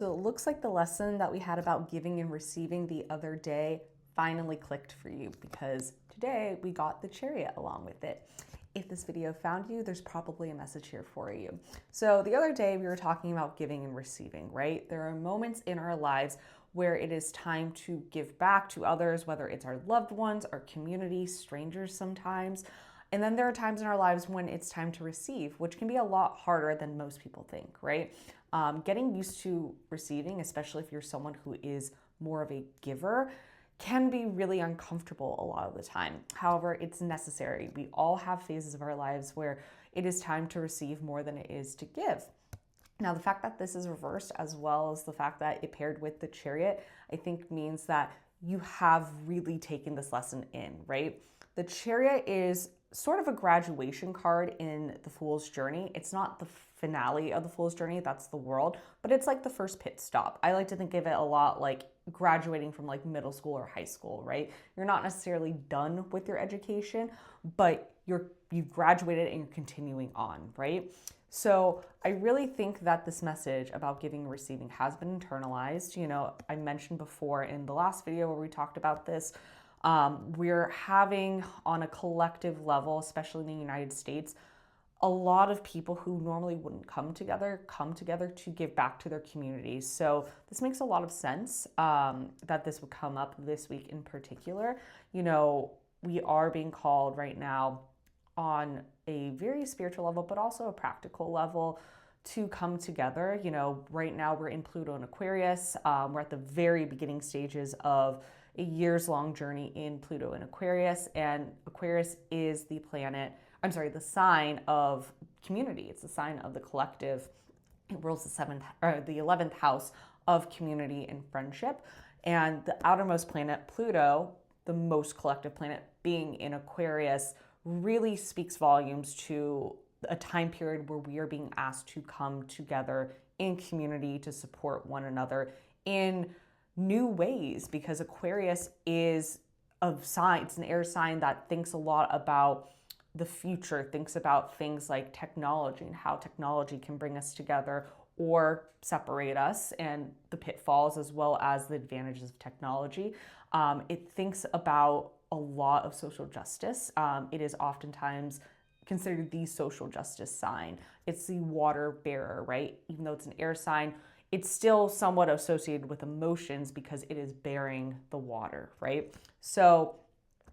So it looks like the lesson that we had about giving and receiving the other day finally clicked for you because today we got the chariot along with it. If this video found you, there's probably a message here for you. So the other day we were talking about giving and receiving, right? There are moments in our lives where it is time to give back to others, whether it's our loved ones, our community, strangers sometimes. And then there are times in our lives when it's time to receive, which can be a lot harder than most people think, right? Getting used to receiving, especially if you're someone who is more of a giver, can be really uncomfortable a lot of the time. However, it's necessary. We all have phases of our lives where it is time to receive more than it is to give. Now, the fact that this is reversed, as well as the fact that it paired with the chariot, I think means that you have really taken this lesson in, right? The chariot is sort of a graduation card in the Fool's Journey. It's not the finale of the Fool's Journey, that's the world, but it's like the first pit stop. I like to think of it a lot like graduating from like middle school or high school, right? You're not necessarily done with your education, but you've graduated and you're continuing on, right? So I really think that this message about giving and receiving has been internalized. You know, I mentioned before in the last video where we talked about this, we're having on a collective level, especially in the United States, a lot of people who normally wouldn't come together to give back to their communities. So this makes a lot of sense that this would come up this week in particular. You know, we are being called right now on a very spiritual level, but also a practical level to come together. You know, right now we're in Pluto and Aquarius. We're at the very beginning stages of a years long journey in Pluto and Aquarius. And Aquarius is the sign of community. It's the sign of the collective. It rules the 11th house of community and friendship. And the outermost planet, Pluto, the most collective planet, being in Aquarius, really speaks volumes to a time period where we are being asked to come together in community to support one another in new ways, because Aquarius is a sign, it's an air sign that thinks a lot about the future, thinks about things like technology and how technology can bring us together or separate us, and the pitfalls as well as the advantages of technology. It thinks about a lot of social justice. It is oftentimes considered the social justice sign. It's the water bearer, right? Even though it's an air sign, it's still somewhat associated with emotions because it is bearing the water, right? So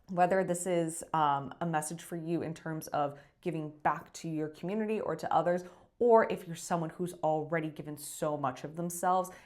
whether this is a message for you in terms of giving back to your community or to others, or if you're someone who's already given so much of themselves